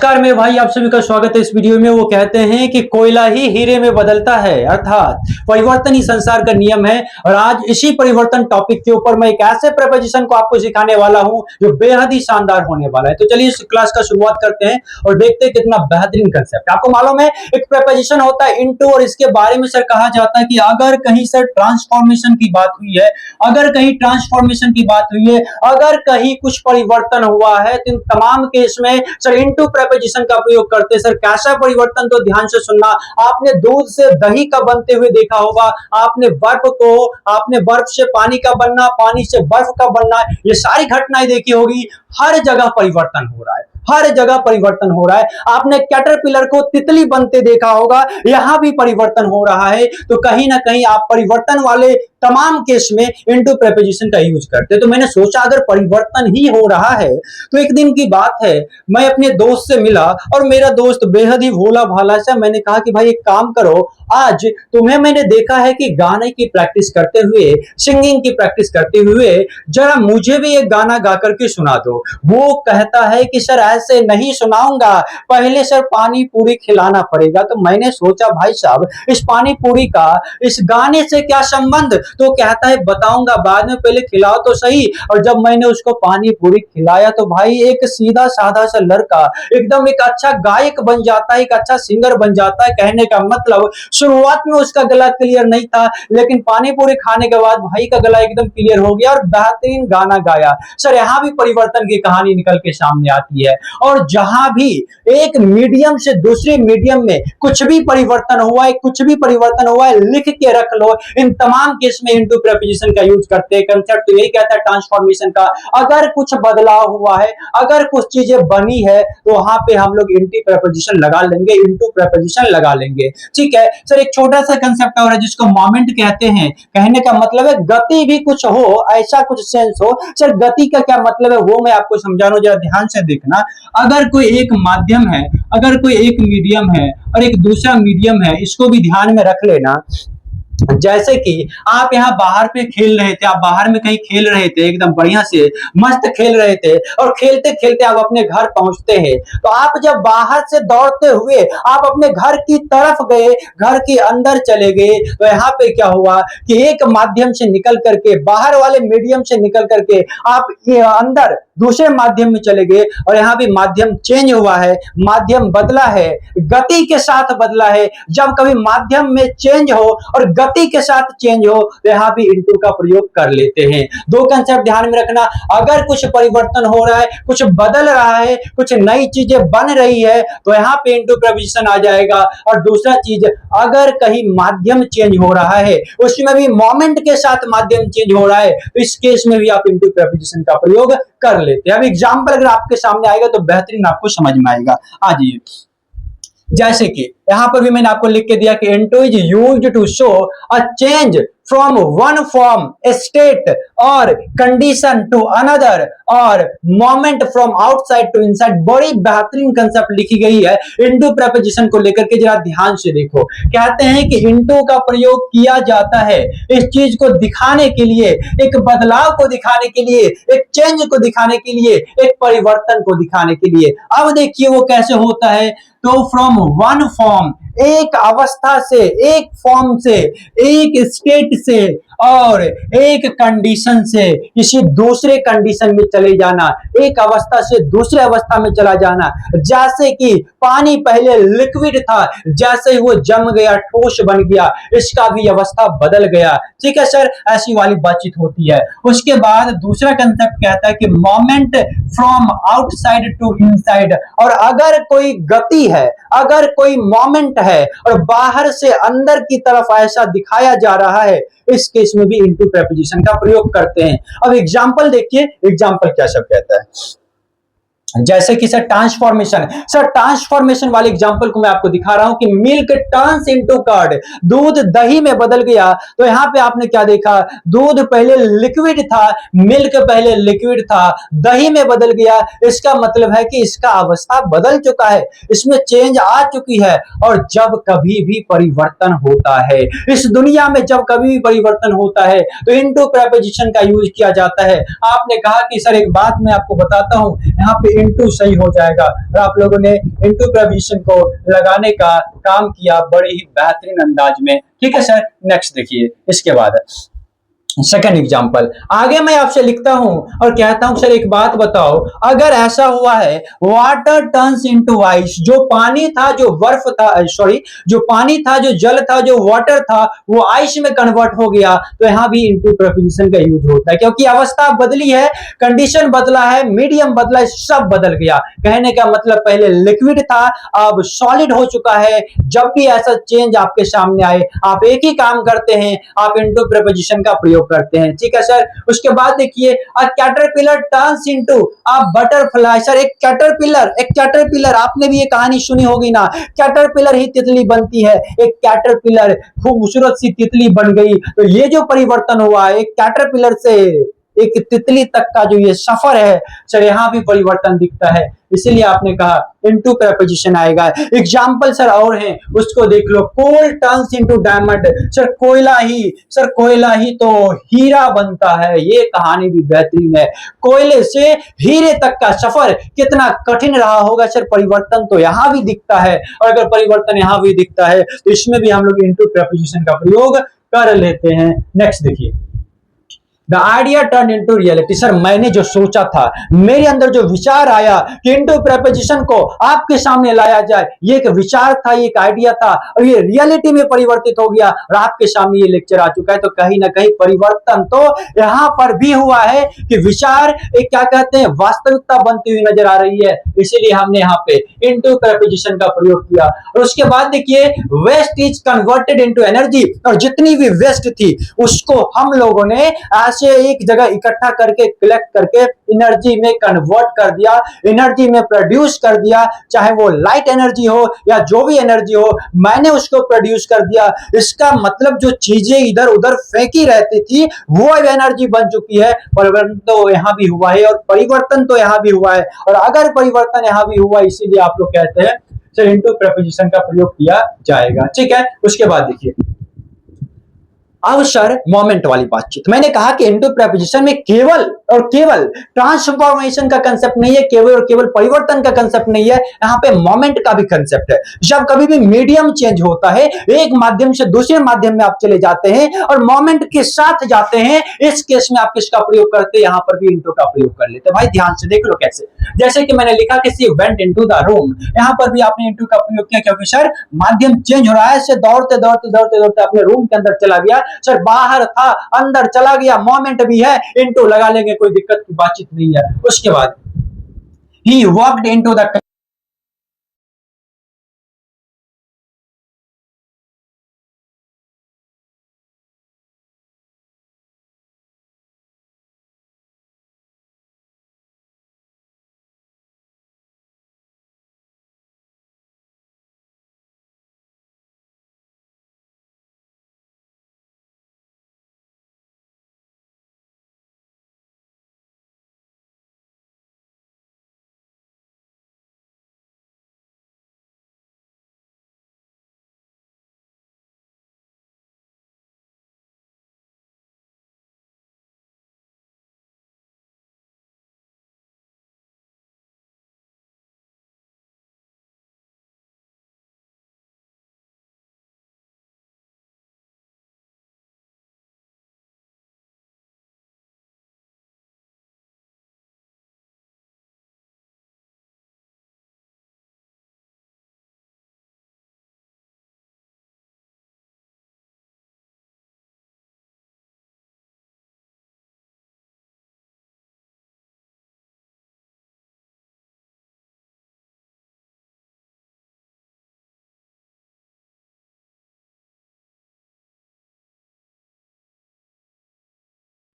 नमस्कार मेरे भाई, आप सभी का स्वागत है इस वीडियो में। वो कहते हैं कि कोयला ही हीरे में बदलता है, अर्थात परिवर्तन ही संसार का नियम है। और आज इसी परिवर्तन टॉपिक के ऊपर मैं एक ऐसे प्रपोजिशन को आपको सिखाने वाला हूं जो बेहद ही शानदार होने वाला है। तो चलिए इस क्लास का शुरुआत करते हैं और देखते हैं कितना बेहतरीन कंसेप्ट। आपको मालूम है एक प्रपोजिशन होता है इनटू, और इसके बारे में सर कहा जाता है कि अगर कहीं सर ट्रांसफॉर्मेशन की बात हुई है, अगर कहीं ट्रांसफॉर्मेशन की बात हुई है, अगर कहीं कुछ परिवर्तन हुआ है, तो इन तमाम केस में सर इनटू प्रपोजिशन का प्रयोग करते हैं। सर कैसा परिवर्तन, तो ध्यान से सुनना। आपने दूध से दही का बनते हुए देखा होगा, आपने बर्फ से पानी का बनना, पानी से बर्फ का बनना, ये सारी घटनाएं देखी होगी। हर जगह परिवर्तन हो रहा है, हर जगह परिवर्तन हो रहा है। आपने कैटरपिलर को तितली बनते देखा होगा, यहां भी परिवर्तन हो रहा है। तो कहीं ना कहीं आप परिवर्तन वाले तमाम केस में इनटू प्रपोजिशन का यूज करते हैं। तो मैंने सोचा अगर परिवर्तन ही हो रहा है, तो एक दिन की बात है, मैं अपने दोस्त से मिला और मेरा दोस्त बेहद ही भोला भाला सा। मैंने कहा कि भाई एक काम करो, आज तुम्हें मैंने देखा है कि गाने की प्रैक्टिस करते हुए, सिंगिंग की प्रैक्टिस करते हुए, जरा मुझे भी एक गाना गा करके सुना दो। वो कहता है कि सर ऐसे नहीं सुनाऊंगा, पहले सर पानी पूरी खिलाना पड़ेगा। तो मैंने सोचा भाई साहब इस पानी पूरी का इस गाने से क्या संबंध? तो कहता है बताऊंगा बाद में, पहले खिलाओ तो सही। और जब मैंने उसको पानी पूरी खिलाया तो भाई एक सीधा साधा सा लड़का एकदम एक अच्छा गायक बन जाता है, एक अच्छा सिंगर बन जाता है। कहने का मतलब शुरुआत में उसका गला क्लियर नहीं था, लेकिन पानी पूरी खाने के बाद भाई का गला एकदम क्लियर हो गया और बेहतरीन गाना गाया। सर यहाँ भी परिवर्तन की कहानी निकल के सामने आती है। और जहां भी एक मीडियम से दूसरे मीडियम में कुछ भी परिवर्तन हुआ है, कुछ भी परिवर्तन हुआ है, लिख के रख लो। इन तमाम केस में इनटू प्रपोजिशन का यूज करते हैं। कंसेप्ट तो यही कहता है ट्रांसफॉर्मेशन का, अगर कुछ बदलाव हुआ है, अगर कुछ चीजें बनी है, तो वहां पे हम लोग इनटू प्रपोजिशन लगा लेंगे, इनटू प्रपोजिशन लगा लेंगे। ठीक है सर, एक छोटा सा कंसेप्ट और है जिसको मोमेंट कहते हैं। कहने का मतलब है गति भी कुछ हो, ऐसा कुछ सेंस हो। सर गति का क्या मतलब है वो मैं आपको समझा रहा हूं, जरा ध्यान से देखना। अगर कोई एक माध्यम है, अगर कोई एक मीडियम है और एक दूसरा मीडियम है, इसको भी ध्यान में रख लेना। जैसे कि आप यहाँ बाहर पे खेल रहे थे, आप बाहर में कहीं खेल रहे थे, एकदम बढ़िया से मस्त खेल रहे थे, और खेलते खेलते आप अपने घर पहुंचते हैं। तो आप जब बाहर से दौड़ते हुए आप अपने घर की तरफ गए, घर के अंदर चले गए, तो यहाँ पे क्या हुआ कि एक माध्यम से निकल करके, बाहर वाले मीडियम से निकल करके आप ये अंदर दूसरे माध्यम में चले गए, और यहाँ भी माध्यम चेंज हुआ है, माध्यम बदला है, गति के साथ बदला है। जब कभी माध्यम में चेंज हो और गति के साथ चेंज हो, तो यहाँ भी इनटू का प्रयोग कर लेते हैं। दो कंसेप्ट ध्यान में रखना, अगर कुछ परिवर्तन हो रहा है, कुछ बदल रहा है, कुछ नई चीजें बन रही है, तो यहाँ पे इनटू प्रपोजिशन आ जाएगा। और दूसरा चीज, अगर कहीं माध्यम चेंज हो रहा है, उसमें भी मोमेंट के साथ माध्यम चेंज हो रहा है, तो इस केस में भी आप इनटू प्रपोजिशन का प्रयोग कर लेते हैं। अब एग्जाम्पल अगर आपके सामने आएगा तो बेहतरीन आपको समझ में आएगा। आ जाइए, जैसे कि यहां पर भी मैंने आपको लिख के दिया कि into is used to show a change from one form, state और कंडीशन टू अनदर, और movement from outside to inside. बड़ी बेहतरीन कंसेप्ट लिखी गई है इनटू प्रपोजिशन को लेकर के, जरा ध्यान से देखो। कहते हैं कि इनटू का प्रयोग किया जाता है इस चीज को दिखाने के लिए, एक बदलाव को दिखाने के लिए, एक चेंज को दिखाने के लिए, एक परिवर्तन को दिखाने के लिए। अब देखिए वो कैसे होता है। तो फ्रॉम वन फॉर्म, एक अवस्था से, एक फॉर्म से, एक स्टेट से और एक कंडीशन से किसी दूसरे कंडीशन में चले जाना, एक अवस्था से दूसरे अवस्था में चला जाना। जैसे कि पानी पहले लिक्विड था, जैसे ही वो जम गया, ठोस बन गया, इसका भी अवस्था बदल गया। ठीक है सर, ऐसी वाली बातचीत होती है। उसके बाद दूसरा कंसेप्ट कहता है कि movement from outside to inside. और अगर कोई गति है, अगर कोई मोमेंट है और बाहर से अंदर की तरफ ऐसा दिखाया जा रहा है, इस केस में भी इनटू प्रपोजिशन का प्रयोग करते हैं। अब एग्जांपल देखिए, एग्जांपल क्या सब कहता है। जैसे कि सर ट्रांसफॉर्मेशन, सर ट्रांसफॉर्मेशन वाले एग्जांपल को मैं आपको दिखा रहा हूं कि मिल्क टर्न्स इनटू कर्ड, दूध दही में बदल गया। तो यहां पे आपने क्या देखा, दूध पहले लिक्विड था, मिल्क पहले लिक्विड था, दही में बदल गया। इसका मतलब है कि इसका अवस्था बदल चुका है, इसमें चेंज आ चुकी है। और जब कभी भी परिवर्तन होता है इस दुनिया में, जब कभी भी परिवर्तन होता है, तो इनटू प्रपोजिशन का यूज किया जाता है। आपने कहा कि सर एक बात मैं आपको बताता हूं, यहाँ पे इंटू सही हो जाएगा। और आप लोगों ने इंटू प्रपोजिशन को लगाने का काम किया बड़े ही बेहतरीन अंदाज में। ठीक है सर, नेक्स्ट देखिए इसके बाद सेकंड एग्जांपल। आगे मैं आपसे लिखता हूं और कहता हूं सर एक बात बताओ, अगर ऐसा हुआ है वाटर टर्न्स इनटू आइस, जो पानी था जो बर्फ था, सॉरी जो पानी था जो जल था जो वाटर था वो आइस में कन्वर्ट हो गया, तो यहां भी इनटू प्रीपोजिशन का यूज होता है, क्योंकि अवस्था बदली है, कंडीशन बदला है, मीडियम बदला है, सब बदल गया। कहने का मतलब पहले लिक्विड था अब सॉलिड हो चुका है। जब भी ऐसा चेंज आपके सामने आए आप एक ही काम करते हैं, आप इनटू प्रीपोजिशन का प्रयोग करते हैं। ठीक है सर, उसके बाद देखिए a caterpillar turns into a butterfly. Sir एक कैटरपिलर आपने भी ये कहानी सुनी होगी ना, कैटरपिलर ही तितली बनती है, एक कैटरपिलर खूबसूरत सी तितली बन गई। तो ये जो परिवर्तन हुआ एक कैटरपिलर से एक तितली तक का जो ये सफर है सर, यहां भी परिवर्तन दिखता है, इसीलिए आपने कहा इनटू प्रपोजिशन आएगा। एग्जाम्पल सर और हैं, उसको देख लो। कोल टर्न्स इनटू डायमंड। सर कोयला ही तो हीरा बनता है, ये कहानी भी बेहतरीन है। कोयले से हीरे तक का सफर कितना कठिन रहा होगा सर, परिवर्तन तो यहां भी दिखता है। और अगर परिवर्तन यहां भी दिखता है तो इसमें भी हम लोग इनटू प्रपोजिशन का प्रयोग कर लेते हैं। नेक्स्ट देखिए, the idea turn into reality. Sir मैंने जो सोचा था, मेरे अंदर जो विचार आया कि इनटू प्रपोजिशन को आपके सामने लाया जाए, ये एक विचार था, ये एक आइडिया था और ये रियलिटी में परिवर्तित हो गया और आपके सामने ये लेक्चर आ चुका है। तो कहीं ना कहीं परिवर्तन तो यहां पर भी हुआ है कि विचार एक क्या कहते हैं वास्तविकता बनती हुई नजर आ रही है, इसीलिए हमने यहाँ पे इनटू प्रपोजिशन का प्रयोग किया। और उसके बाद देखिए waste is converted into energy, और जितनी भी वेस्ट थी उसको हम लोगों ने से एक जगह इकट्ठा करके कलेक्ट करके एनर्जी में कन्वर्ट कर दिया, एनर्जी में प्रोड्यूस कर दिया, चाहे वो लाइट एनर्जी हो या जो भी एनर्जी हो, मैंने उसको प्रोड्यूस कर दिया। इसका मतलब जो चीजें इधर उधर फेंकी रहती थी वो एनर्जी बन चुकी है। परिवर्तन तो यहां भी हुआ है और परिवर्तन तो यहां भी हुआ है, और अगर परिवर्तन यहां भी हुआ इसीलिए आप लोग कहते हैं सर इनटू प्रपोजिशन का प्रयोग किया जाएगा। ठीक है, उसके बाद देखिए अब सर मोमेंट वाली बातचीत। मैंने कहा कि इनटू प्रपोजिशन में केवल और केवल ट्रांसफॉर्मेशन का कंसेप्ट नहीं है, केवल और केवल परिवर्तन का कंसेप्ट नहीं है, यहाँ पे मोमेंट का भी कंसेप्ट है। जब कभी भी मीडियम चेंज होता है, एक माध्यम से दूसरे माध्यम में आप चले जाते हैं और मोमेंट के साथ जाते हैं, इस केस में आप किसका प्रयोग करते हैं, यहां पर भी इनटू का प्रयोग कर लेते हैं। भाई ध्यान से देख लो कैसे, जैसे कि मैंने लिखा कि she went into the room, यहां पर भी आपने इनटू का प्रयोग किया क्योंकि सर माध्यम चेंज हो रहा है, से दौड़ते दौड़ते दौड़ते दौड़ते अपने रूम के अंदर चला गया। सर बाहर था अंदर चला गया, मोमेंट भी है, इनटू लगा लेंगे, कोई दिक्कत की बातचीत नहीं है। उसके बाद ही वॉक्ड इनटू द